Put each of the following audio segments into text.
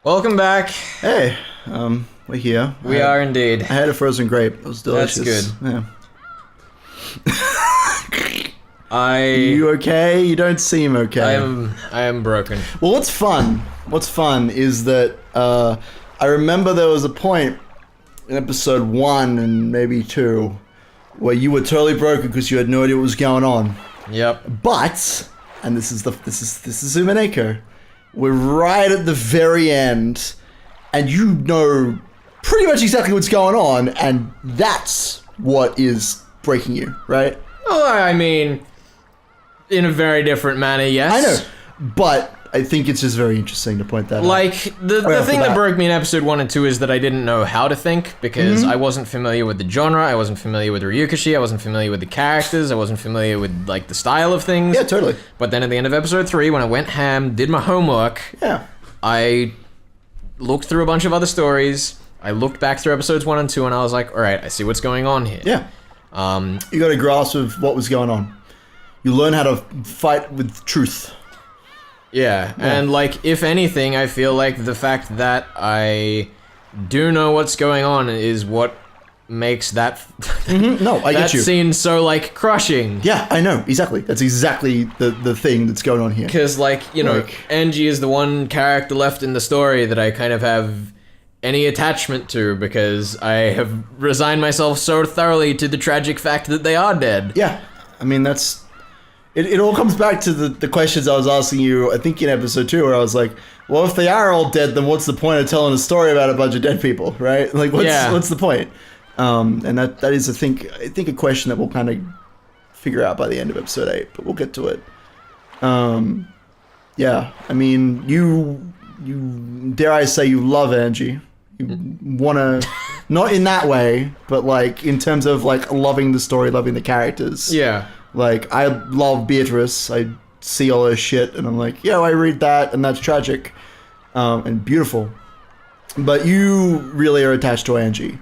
Welcome back. Hey, we're here. We are indeed. I had a frozen grape. It was delicious. That's good. Yeah. You okay? You don't seem okay. I am broken. Well, what's fun is that I remember there was a point in episode 1 and maybe 2 where you were totally broken because you had no idea what was going on. Yep. But, and this is Umineko, we're right at the very end, and you know pretty much exactly what's going on, and that's what is breaking you, right? Well, I mean, in a very different manner, yes. I know, but I think it's just very interesting to point that out. Like, the thing that broke me in episode 1 and 2 is that I didn't know how to think, because I wasn't familiar with the genre, I wasn't familiar with Ryukishi, I wasn't familiar with the characters, I wasn't familiar with, like, the style of things. Yeah, totally. But then at the end of episode 3, when I went ham, did my homework, I looked through a bunch of other stories, I looked back through episodes 1 and 2, and I was like, alright, I see what's going on here. Yeah. You got a grasp of what was going on. You learn how to fight with truth. Yeah, and like, if anything, I feel like the fact that I do know what's going on is what makes that No, I get you. That scene so, like, crushing. Yeah, I know, exactly. That's exactly the thing that's going on here. Because, like, you know, Angie is the one character left in the story that I kind of have any attachment to, because I have resigned myself so thoroughly to the tragic fact that they are dead. Yeah, I mean, that's... It all comes back to the questions I was asking you, I think in episode 2, where I was like, well, if they are all dead, then what's the point of telling a story about a bunch of dead people, right? Like, what's the point? And that is, I think a question that we'll kind of figure out by the end of episode 8, but we'll get to it. Yeah, I mean, you dare I say you love Angie. You wanna, not in that way, but like, in terms of like loving the story, loving the characters. Yeah. Like, I love Beatrice. I see all her shit, and I'm like, yo, I read that, and that's tragic, and beautiful. But you really are attached to Angie.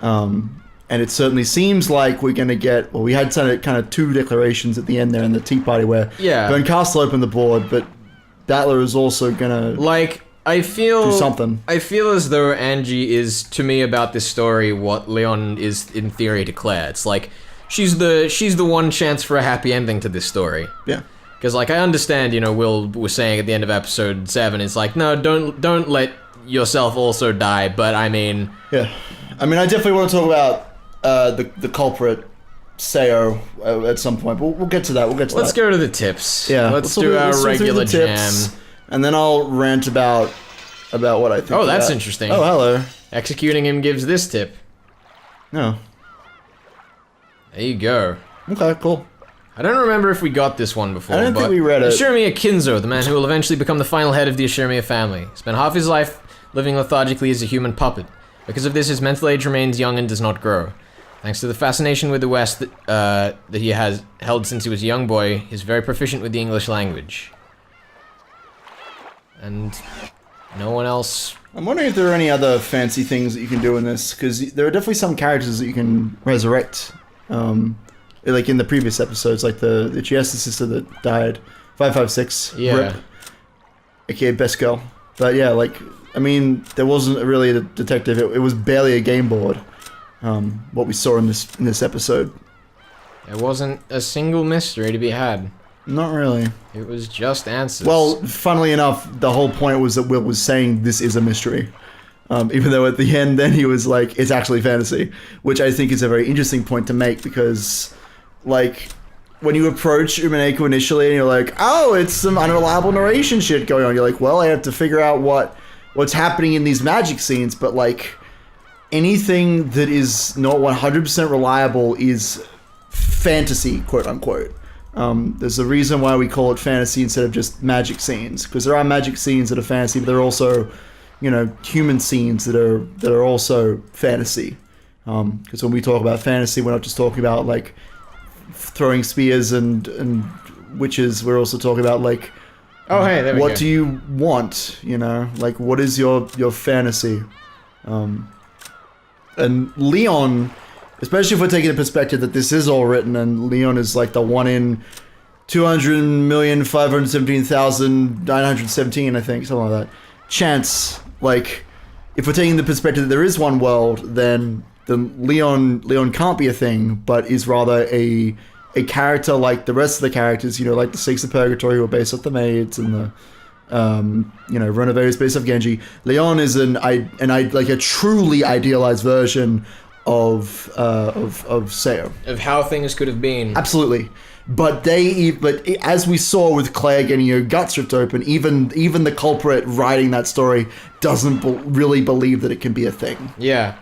And it certainly seems like we're going to get... Well, we had kind of 2 declarations at the end there in the tea party where Berncastle opened the board, but Battler is also going to... Like, I feel... do something. I feel as though Angie is, to me, about this story, what Leon is, in theory, to Claire. It's like... She's the one chance for a happy ending to this story. Yeah. Because, like, I understand, you know, Will was saying at the end of episode 7, it's like, no, don't let yourself also die, but I mean... Yeah. I mean, I definitely want to talk about the culprit, Seo, at some point, but we'll get to that, Let's go to the tips. Yeah. Let's do our regular jam. And then I'll rant about what I think. Oh, that's interesting. Oh, hello. Executing him gives this tip. No. There you go. Okay, cool. I don't remember if we got this one before, I don't think we read it. Ashiramiya Kinzo, the man who will eventually become the final head of the Ashiramiya family, spent half his life living lethargically as a human puppet. Because of this, his mental age remains young and does not grow. Thanks to the fascination with the West that he has held since he was a young boy, he's very proficient with the English language. And no one else... I'm wondering if there are any other fancy things that you can do in this, because there are definitely some characters that you can resurrect. Like in the previous episodes, like the GS sister that died, 556, RIP, aka Best Girl. But yeah, like, I mean, there wasn't really a detective. It was barely a game board. What we saw in this episode. There wasn't a single mystery to be had. Not really. It was just answers. Well, funnily enough, the whole point was that Will was saying this is a mystery. Even though at the end, then he was like, it's actually fantasy. Which I think is a very interesting point to make, because, like, when you approach Umineko initially and you're like, oh, it's some unreliable narration shit going on, you're like, well, I have to figure out what's happening in these magic scenes, but, like, anything that is not 100% reliable is fantasy, quote-unquote. There's a reason why we call it fantasy instead of just magic scenes, because there are magic scenes that are fantasy, but there are also... you know, human scenes that are also fantasy. Because when we talk about fantasy, we're not just talking about like throwing spears and witches. We're also talking about like, oh hey, there we go. What do you want? You know, like what is your fantasy? And Leon, especially if we're taking the perspective that this is all written, and Leon is like the 1 in 200,517,917, I think, something like that. Chance like, if we're taking the perspective that there is one world, then Leon can't be a thing, but is rather a character like the rest of the characters, you know, like the Six of Purgatory who are based off the Maids, and the Renovator is based off Genji. Leon is like a truly idealized version of Seo. Of how things could have been. Absolutely. But as we saw with Claire getting her guts ripped open, even the culprit writing that story doesn't really believe that it can be a thing. Yeah.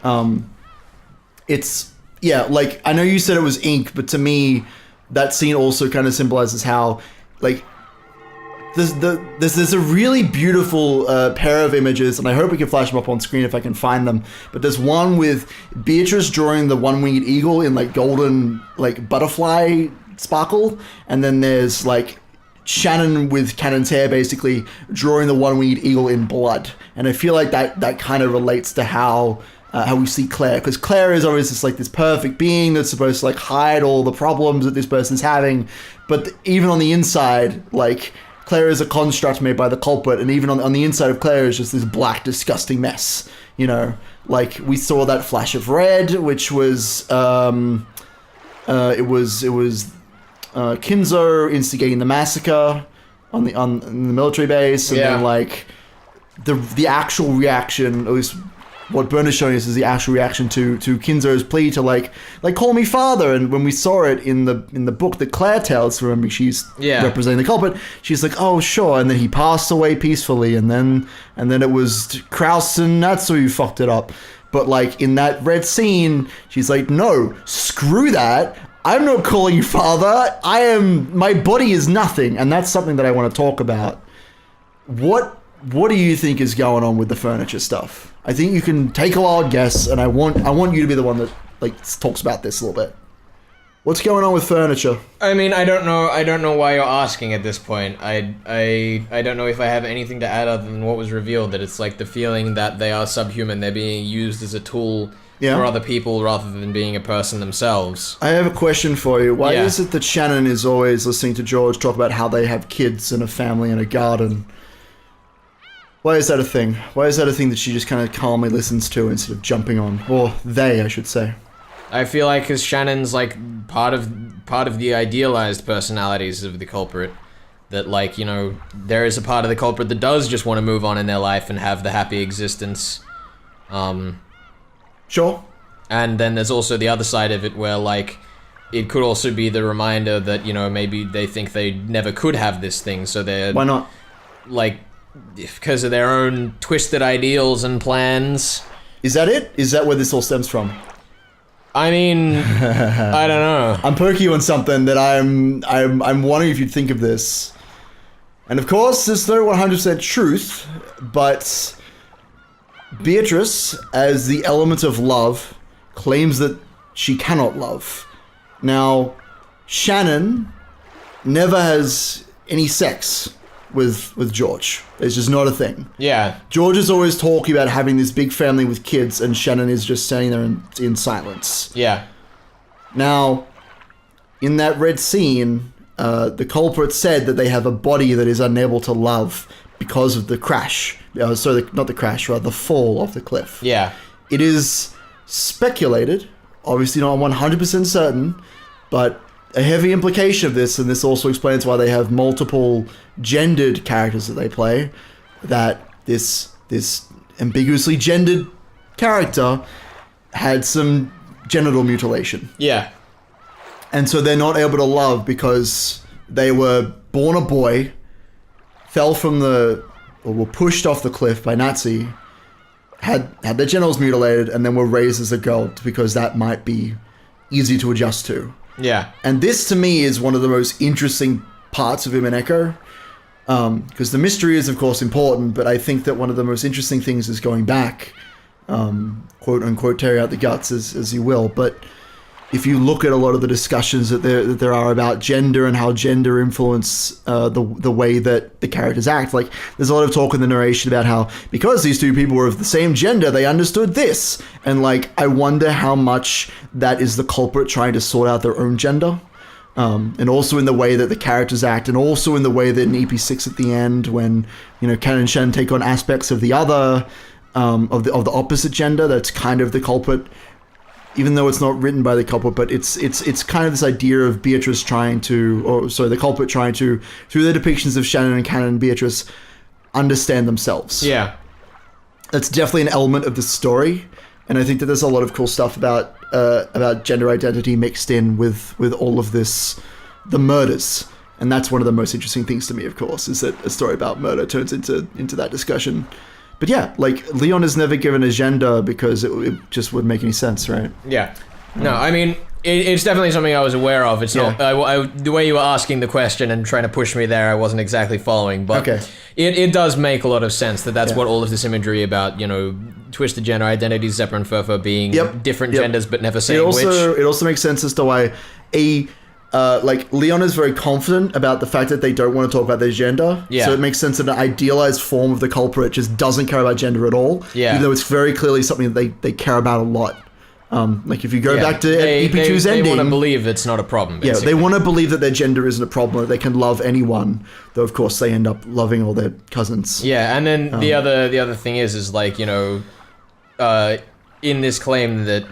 Like, I know you said it was ink, but to me, that scene also kind of symbolizes how, like, there's a really beautiful pair of images, and I hope we can flash them up on screen if I can find them. But there's one with Beatrice drawing the one-winged eagle in like golden like butterfly sparkle, and then there's like Shannon with Cannon's hair basically drawing the one-winged eagle in blood. And I feel like that kind of relates to how we see Claire, because Claire is always just like this perfect being that's supposed to like hide all the problems that this person's having, but even on the inside, like, Claire is a construct made by the culprit, and even on the inside of Claire is just this black, disgusting mess. You know, like, we saw that flash of red, which was Kinzo instigating the massacre in the military base, and then like the actual reaction, at least what Byrne is showing us, is the actual reaction to Kinzo's plea to like call me father. And when we saw it in the book that Claire tells, remember she's representing the culprit, she's like, oh sure, and then he passed away peacefully, and then it was Kraus and Natsu who fucked it up. But like in that red scene, she's like, no, screw that. I'm not calling you father. My body is nothing. And that's something that I want to talk about. What do you think is going on with the furniture stuff? I think you can take a wild guess, and I want you to be the one that like talks about this a little bit. What's going on with furniture? I mean, I don't know why you're asking at this point. I don't know if I have anything to add other than what was revealed, that it's like the feeling that they are subhuman, they're being used as a tool for other people rather than being a person themselves. I have a question for you. Why is it that Shannon is always listening to George talk about how they have kids and a family and a garden? Why is that a thing? Why is that a thing that she just kind of calmly listens to instead of jumping on? Or they, I should say. I feel like because Shannon's like part of the idealized personalities of the culprit, that like, you know, there is a part of the culprit that does just want to move on in their life and have the happy existence. Sure. And then there's also the other side of it where like it could also be the reminder that, you know, maybe they think they never could have this thing, so they're... Why not? Like, because of their own twisted ideals and plans. Is that it? Is that where this all stems from? I mean, I don't know. I'm poking you on something that I'm wondering if you'd think of this. And of course, there's no 100% truth, but Beatrice, as the element of love, claims that she cannot love. Now, Shannon never has any sex with George. It's just not a thing. Yeah. George is always talking about having this big family with kids, and Shannon is just standing there in silence. Yeah. Now, in that red scene, the culprit said that they have a body that is unable to love because of the crash. Not the crash, rather the fall off the cliff. Yeah. It is speculated, obviously not 100% certain, but a heavy implication of this, and this also explains why they have multiple gendered characters that they play, that this ambiguously gendered character had some genital mutilation. Yeah. And so they're not able to love because they were born a boy, fell from or were pushed off the cliff by Nazi, had their genitals mutilated, and then were raised as a girl because that might be easy to adjust to. Yeah. And this, to me, is one of the most interesting parts of Umineko, because the mystery is, of course, important, but I think that one of the most interesting things is going back, quote-unquote, tear out the guts, as you will, but if you look at a lot of the discussions that there are about gender and how gender influence the way that the characters act, like there's a lot of talk in the narration about how because these two people were of the same gender, they understood this, and like I wonder how much that is the culprit trying to sort out their own gender, and also in the way that the characters act, and also in the way that in EP6 at the end when, you know, Ken and Shen take on aspects of the other, of the opposite gender that's kind of the culprit, even though it's not written by the culprit, but it's kind of this idea of Beatrice the culprit trying to, through their depictions of Shannon and Cannon and Beatrice, understand themselves. Yeah. That's definitely an element of the story, and I think that there's a lot of cool stuff about gender identity mixed in with all of this, the murders. And that's one of the most interesting things to me, of course, is that a story about murder turns into that discussion. But yeah, like, Leon is never given a gender because it just wouldn't make any sense, right? Yeah. No, I mean, it's definitely something I was aware of. It's not the way you were asking the question and trying to push me there, I wasn't exactly following. But it does make a lot of sense that's what all of this imagery about, twisted gender identities, Zephyr and Furfur being different genders but never saying which. It also makes sense as to why Leon is very confident about the fact that they don't want to talk about their gender. Yeah. So it makes sense that an idealized form of the culprit just doesn't care about gender at all. Yeah. Even though it's very clearly something that they care about a lot. Like if you go back to EP2's ending, they want to believe it's not a problem. Basically. Yeah, they want to believe that their gender isn't a problem, that they can love anyone. Though of course they end up loving all their cousins. Yeah, and then the other thing is like, in this claim that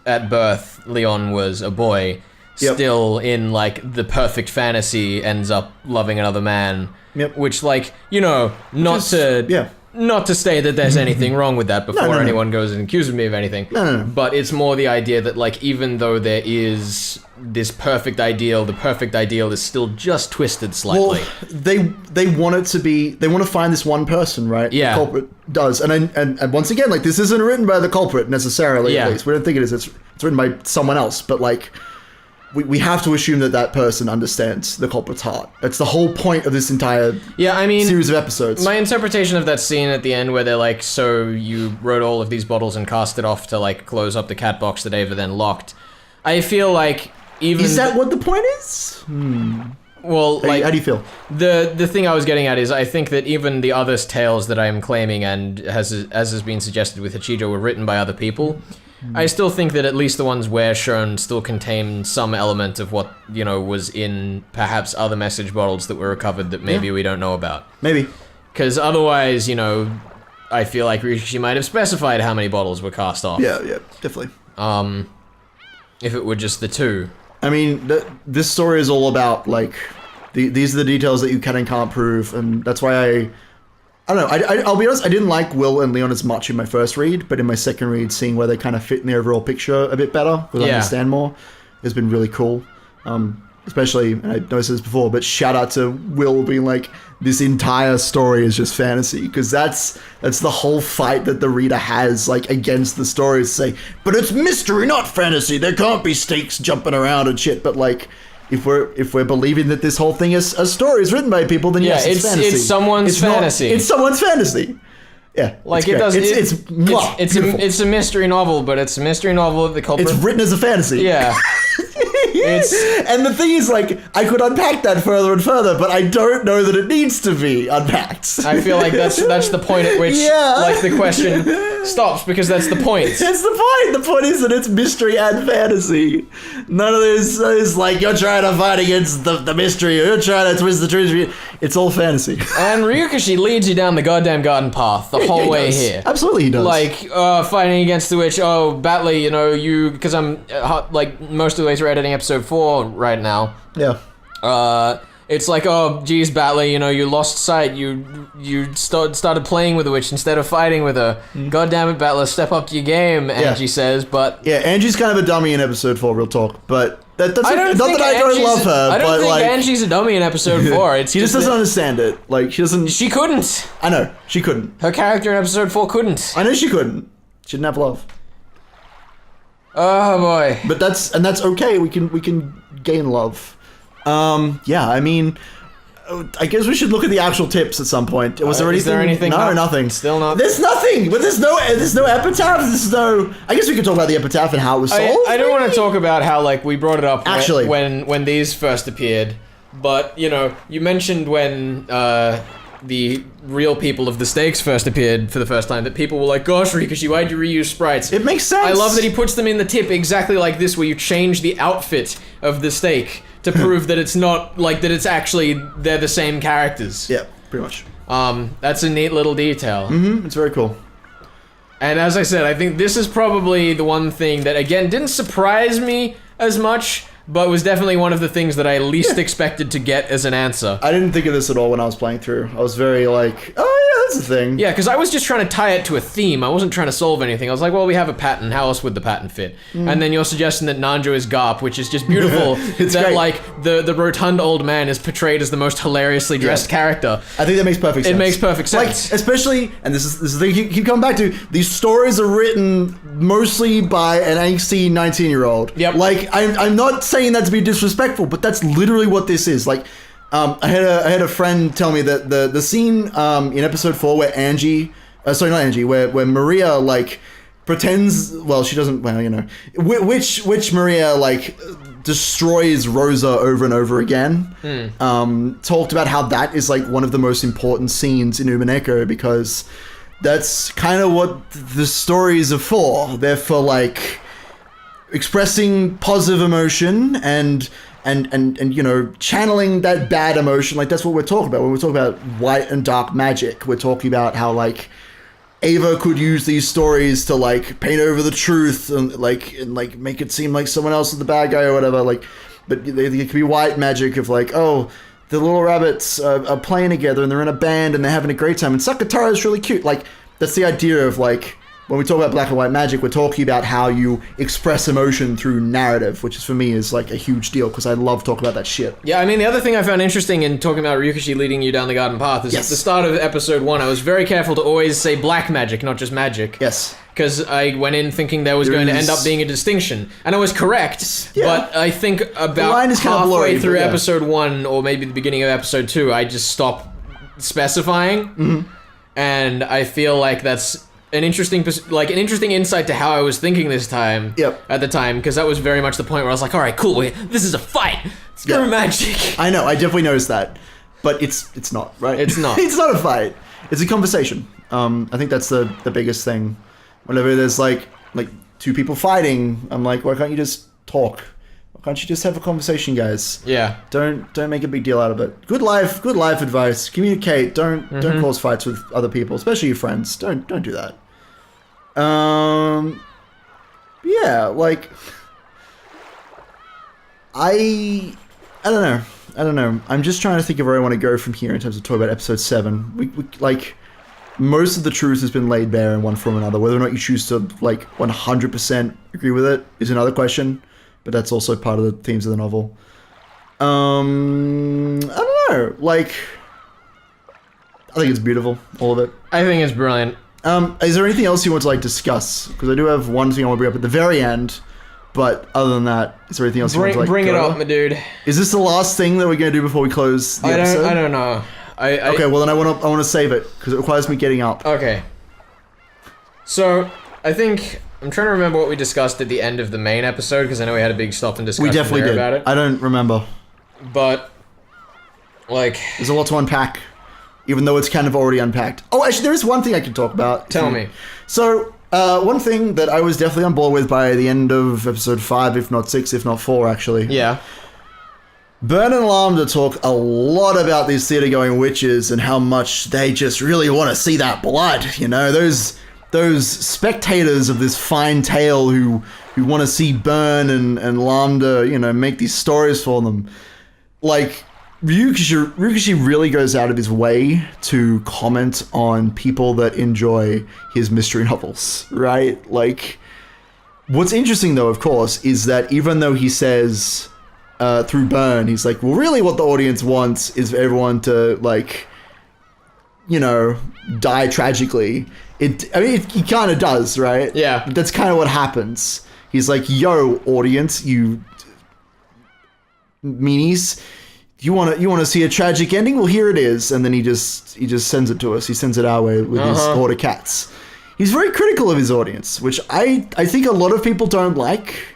at birth Leon was a boy. Still in like the perfect fantasy ends up loving another man, which like not to say that there's anything wrong with that before anyone goes and accuses me of anything. No. But it's more the idea that like even though there is this perfect ideal, the perfect ideal is still just twisted slightly. Well, they want it to be. They want to find this one person, right? Yeah. The culprit does, and once again, like this isn't written by the culprit necessarily. Yeah. At least we don't think it is. It's written by someone else, but like. We have to assume that person understands the culprit's heart. That's the whole point of this entire series of episodes. My interpretation of that scene at the end where they're like, so you wrote all of these bottles and cast it off to like close up the cat box that Ava then locked. I feel like even... Is that what the point is? Well, like... How do you feel? The thing I was getting at is I think that even the other tales that I am claiming and as has been suggested with Hachijo were written by other people. I still think that at least the ones we're shown still contain some element of what, was in perhaps other message bottles that were recovered that maybe we don't know about. Maybe. Because otherwise, I feel like she might have specified how many bottles were cast off. Yeah, definitely. If it were just the two. I mean, this story is all about, like, these are the details that you can and can't prove, and that's why I don't know. I'll be honest. I didn't like Will and Leon as much in my first read, but in my second read, seeing where they kind of fit in the overall picture a bit better, because I understand more, has been really cool. Especially, and I noticed this before, but shout out to Will being like, this entire story is just fantasy, because that's the whole fight that the reader has, like, against the story, is say, but it's mystery, not fantasy. There can't be stakes jumping around and shit. But like, if we're believing that this whole thing is a story is written by people, then yes, it's fantasy. It's someone's fantasy. It's someone's fantasy. Yeah, like it does. It's a mystery novel, but it's a mystery novel that the culprit. It's written as a fantasy. Yeah. And the thing is, like, I could unpack that further and further, but I don't know that it needs to be unpacked. I feel like that's the point at which like the question stops, because that's the point. That's the point. The point is that it's mystery and fantasy. None of this is like you're trying to fight against the mystery, or you're trying to twist the truth. It's all fantasy. And Ryukishi leads you down the goddamn garden path the whole way here. Absolutely, he does. Like fighting against the witch. Oh, Batley, because I'm like most of the way through editing episode 4 right now. Yeah. It's like, oh, geez, Batley, you lost sight. You started playing with the witch instead of fighting with her. God damn it, Batley, step up to your game, Angie says, but... Yeah, Angie's kind of a dummy in episode 4, real talk, but... Not that I don't love her, I don't but think like... Angie's a dummy in episode 4. She just doesn't understand it. Like, she doesn't... She couldn't. I know, she couldn't. Her character in episode 4 couldn't. I know she couldn't. She didn't have love. Oh, boy. But that's okay, we can gain love. Yeah, I mean, I guess we should look at the actual tips at some point. Was there anything? Is there anything? No, nothing. Still not. There's nothing. But there's no epitaph. There's no. I guess we could talk about the epitaph and how it was solved. I don't want to talk about how like we brought it up actually when these first appeared, but you mentioned when the real people of the stakes first appeared for the first time, that people were like, gosh, Rikashi, why'd you reuse sprites? It makes sense. I love that he puts them in the tip exactly like this, where you change the outfit of the stake to prove that it's not, like, that it's actually, they're the same characters. Yeah, pretty much. That's a neat little detail. It's very cool. And as I said, I think this is probably the one thing that, again, didn't surprise me as much, but was definitely one of the things that I least expected to get as an answer. I didn't think of this at all when I was playing through. I was very like, oh yeah, that's a thing. Yeah, because I was just trying to tie it to a theme. I wasn't trying to solve anything. I was like, well, we have a pattern. How else would the pattern fit? And then you're suggesting that Nanjo is Garp, which is just beautiful. It's that great. like the rotund old man is portrayed as the most hilariously dressed character. I think that makes perfect sense. It makes perfect sense. Like, especially, and this is the thing you keep coming back to, these stories are written mostly by an angsty 19-year-old. Yep. Like, I'm not saying that to be disrespectful, but that's literally what this is. Like, I had a friend tell me that the scene in episode 4 where where Maria like pretends, well, she doesn't, well, you know, which Maria like destroys Rosa over and over again. Talked about how that is like one of the most important scenes in Umineko because that's kind of what the stories are for. They're for like expressing positive emotion and you know, channeling that bad emotion. Like, that's what we're talking about when we're talking about white and dark magic. We're talking about how like Ava could use these stories to like paint over the truth and make it seem like someone else is the bad guy or whatever. Like, but they could be white magic of like, oh, the little rabbits are playing together and they're in a band and they're having a great time. And Sakatara is really cute. Like, that's the idea of like, when we talk about black and white magic, we're talking about how you express emotion through narrative, which is for me is like a huge deal because I love talking about that shit. Yeah, I mean, the other thing I found interesting in talking about Ryukishi leading you down the garden path is at the start of episode 1, I was very careful to always say black magic, not just magic. Yes. Because I went in thinking there was going to end up being a distinction. And I was correct, but I think about halfway through episode 1, or maybe the beginning of episode 2, I just stopped specifying. And I feel like that's an interesting insight to how I was thinking this time. At the time, because that was very much the point where I was like, all right, cool, this is a fight. It's gonna be magic. I know, I definitely noticed that, but it's not, right? It's not. It's not a fight. It's a conversation. I think that's the biggest thing. Whenever there's like two people fighting, I'm like, why can't you just talk? Why can't you just have a conversation, guys? Yeah. Don't make a big deal out of it. Good life advice. Communicate. Don't cause fights with other people, especially your friends. Don't do that. Yeah, like I don't know. I'm just trying to think of where I want to go from here in terms of talking about episode 7. We like most of the truth has been laid bare in one form or another. Whether or not you choose to like 100% agree with it is another question, but that's also part of the themes of the novel. I don't know. Like, I think it's beautiful, all of it. I think it's brilliant. Is there anything else you want to like discuss? Because I do have one thing I want to bring up at the very end. But other than that, is there anything else you want to like bring it up, my dude? Is this the last thing that we're gonna do before we close the episode? I don't know. Okay, well then I want to save it because it requires me getting up. Okay. So I think I'm trying to remember what we discussed at the end of the main episode because I know we had a big stop and discussion we definitely did about it. I don't remember. But like, there's a lot to unpack, even though it's kind of already unpacked. Oh, actually, there is one thing I can talk about. Tell me. So. One thing that I was definitely on board with by the end of episode 5, if not 6, if not 4, actually. Yeah. Bern and Lambda talk a lot about these theater-going witches and how much they just really want to see that blood, you know? Those spectators of this fine tale who want to see Bern and Lambda, you know, make these stories for them. Like, Ryukishi really goes out of his way to comment on people that enjoy his mystery novels, right? Like, what's interesting though, of course, is that even though he says through Bern, he's like, well, really what the audience wants is for everyone to, like, you know, die tragically. He kind of does, right? Yeah. That's kind of what happens. He's like, yo, audience, you meanies. You want to see a tragic ending? Well, here it is. And then he just sends it to us. He sends it our way with his horde of cats. He's very critical of his audience, which I think a lot of people don't like,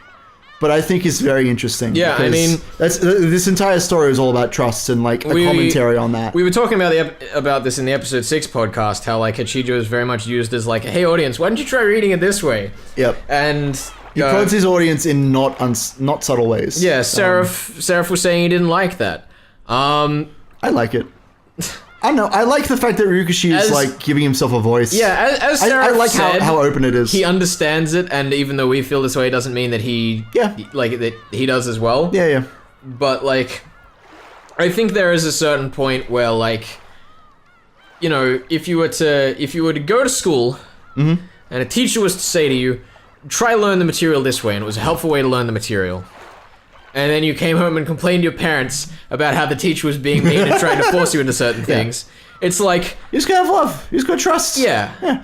but I think is very interesting. Yeah, I mean, this entire story is all about trust and like a commentary on that. We were talking about this in the episode 6 podcast, how like Hachijo is very much used as like, hey audience, why don't you try reading it this way? Yep. And he quotes his audience in not subtle ways. Yeah, Seraph was saying he didn't like that. I like it. I don't know. I like the fact that Ryukishi is like giving himself a voice. Yeah, as Sarah I like said, how open it is. He understands it, and even though we feel this way, doesn't mean that that he does as well. Yeah. But like, I think there is a certain point where like, you know, if you were to go to school, and a teacher was to say to you, try learn the material this way, and it was a helpful way to learn the material. And then you came home and complained to your parents about how the teacher was being mean and trying to force you into certain things. It's like... You just gotta have love. You just gotta trust. Yeah.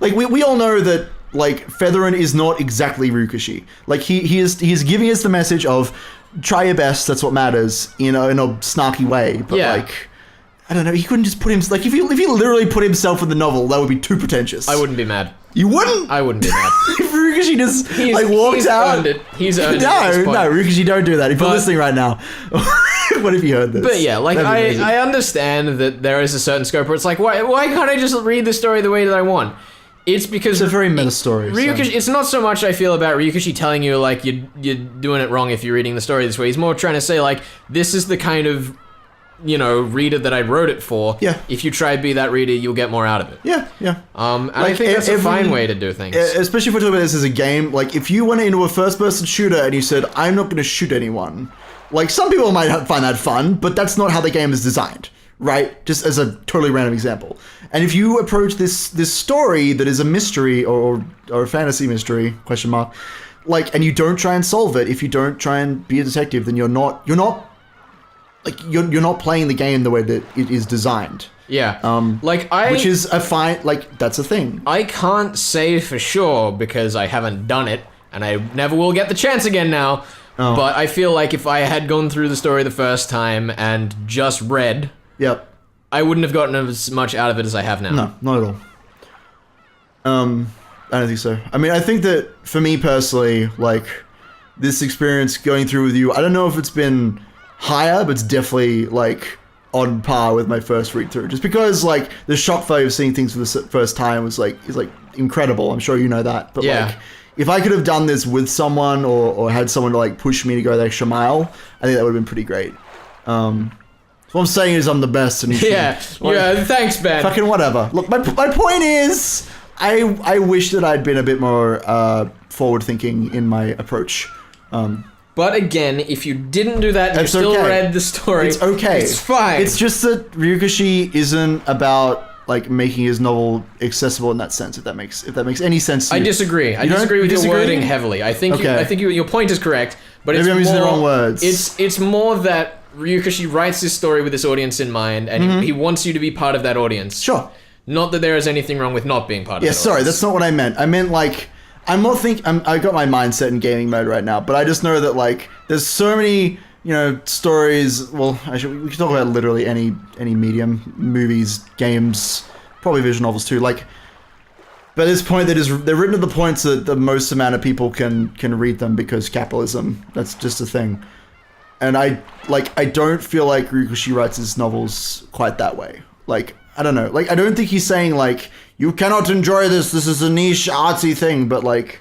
Like we all know that, like, Featherin is not exactly Ryukishi. Like, he is giving us the message of, try your best, that's what matters, in a snarky way. But, like... I don't know, he couldn't just put him... Like, if he literally put himself in the novel, that would be too pretentious. I wouldn't be mad. You wouldn't? I wouldn't be mad. If Ryukishi just, walks out... He's earned it at this point. No, Ryukishi, don't do that. If you're listening right now, what if you heard this? But yeah, like, I understand that there is a certain scope where it's like, why can't I just read the story the way that I want? It's because... It's a very meta story. Ryukishi, it's not so much I feel about Ryukishi telling you, like, you're doing it wrong if you're reading the story this way. He's more trying to say, like, this is the kind of... reader that I wrote it for. Yeah. If you try to be that reader, you'll get more out of it. Yeah. And like, I think that's a fine way to do things. Especially if we're talking about this as a game, like, if you went into a first-person shooter and you said, I'm not going to shoot anyone, like, some people might find that fun, but that's not how the game is designed, right? Just as a totally random example. And if you approach this story that is a mystery or a fantasy mystery, question mark, like, and you don't try and solve it, if you don't try and be a detective, then you're not playing the game the way that it is designed. Yeah. Which is a fine, like, that's a thing. I can't say for sure because I haven't done it, and I never will get the chance again now. Oh. But I feel like if I had gone through the story the first time and just read, I wouldn't have gotten as much out of it as I have now. No, not at all. I don't think so. I mean, I think that for me personally, like, this experience going through with you, I don't know if it's been higher, but it's definitely, like, on par with my first read through. Just because, like, the shock value of seeing things for the first time is incredible. I'm sure you know that. But like, if I could have done this with someone or had someone to, like, push me to go the extra mile, I think that would have been pretty great. What I'm saying is I'm the best. And thanks, Ben. Fucking whatever. Look, my point is, I wish that I'd been a bit more forward thinking in my approach. But again, if you didn't do that, and you still read the story. It's okay. It's fine. It's just that Ryukishi isn't about, like, making his novel accessible in that sense. If that makes any sense to you. I disagree. I disagree with your wording heavily. I think your point is correct, but maybe I'm using the wrong words. It's more that Ryukishi writes his story with this audience in mind, and he wants you to be part of that audience. Sure. Not that there is anything wrong with not being part of that audience. Sorry, that's not what I meant. I meant, like, I got my mindset in gaming mode right now, but I just know that, like, there's so many, stories. Well, actually, we can talk about literally any medium, movies, games, probably visual novels too. Like, but at this point, they're written to the point so that the most amount of people can read them because capitalism. That's just a thing. And I don't feel like Ryukishi writes his novels quite that way. Like, I don't know. Like, I don't think he's saying, like, you cannot enjoy this. This is a niche artsy thing. But, like,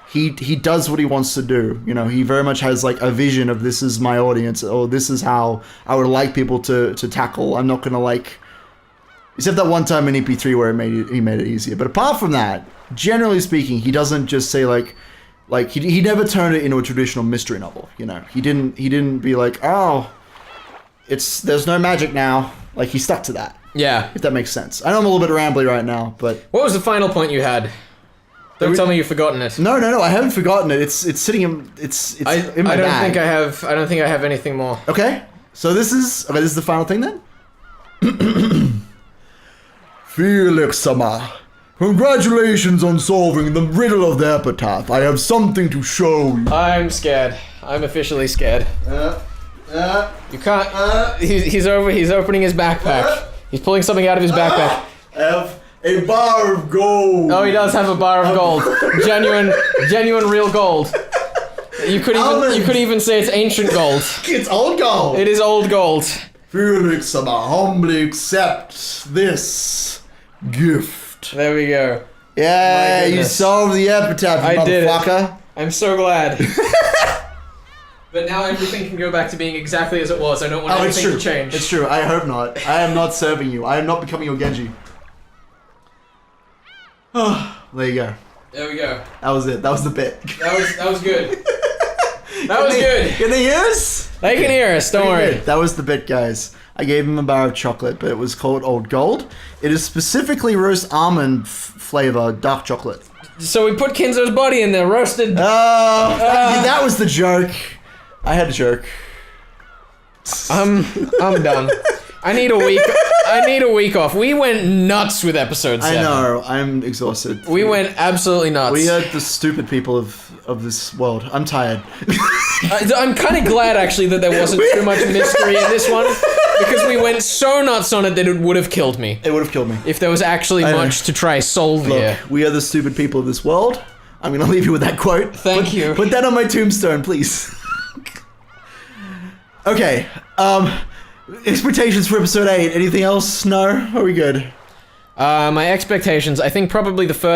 he does what he wants to do. He very much has, like, a vision of this is my audience, or this is how I would like people to tackle. I'm not gonna, like, except that one time in EP3 where he made it easier. But apart from that, generally speaking, he doesn't just say, like he never turned it into a traditional mystery novel. He didn't be like, oh, there's no magic now. Like, he stuck to that. Yeah. If that makes sense. I know I'm a little bit rambly right now, but... What was the final point you had? Don't tell me you've forgotten it. No, I haven't forgotten it. It's sitting in... It's in my bag. I don't think I have anything more. Okay. So this is the final thing then? Felix-sama, congratulations on solving the riddle of the epitaph. I have something to show you. I'm scared. I'm officially scared. You can't... He's opening his backpack. He's pulling something out of his backpack. I have a bar of gold. Oh, he does have a bar of gold. Genuine real gold. You could even say it's ancient gold. It's old gold. It is old gold. Felix-sama, humbly accept this gift. There we go. Yeah, you solved the epitaph, you motherfucker. I'm so glad. But now everything can go back to being exactly as it was. I don't want it's anything true. to change. It's true. I hope not. I am not serving you. I am not becoming your Genji. Oh, there you go. There we go. That was it. That was the bit. That was good. That was good. Can they hear us? They can hear us, don't worry. That was the bit, guys. I gave him a bar of chocolate, but it was called Old Gold. It is specifically roast almond flavor, dark chocolate. So we put Kinzo's body in there, roasted. That was the joke. I had a joke. I'm done. I need a week off. We went nuts with episode 7. I know. I'm exhausted. We went absolutely nuts. We are the stupid people of this world. I'm tired. I'm kind of glad actually that there wasn't too much mystery in this one, because we went so nuts on it that it would have killed me. It would have killed me. If there was actually much to try solve here. Look, we are the stupid people of this world. I'm gonna leave you with that quote. Thank you. Put that on my tombstone, please. Okay. Expectations for episode 8. Anything else? No? Are we good? My expectations, I think probably the first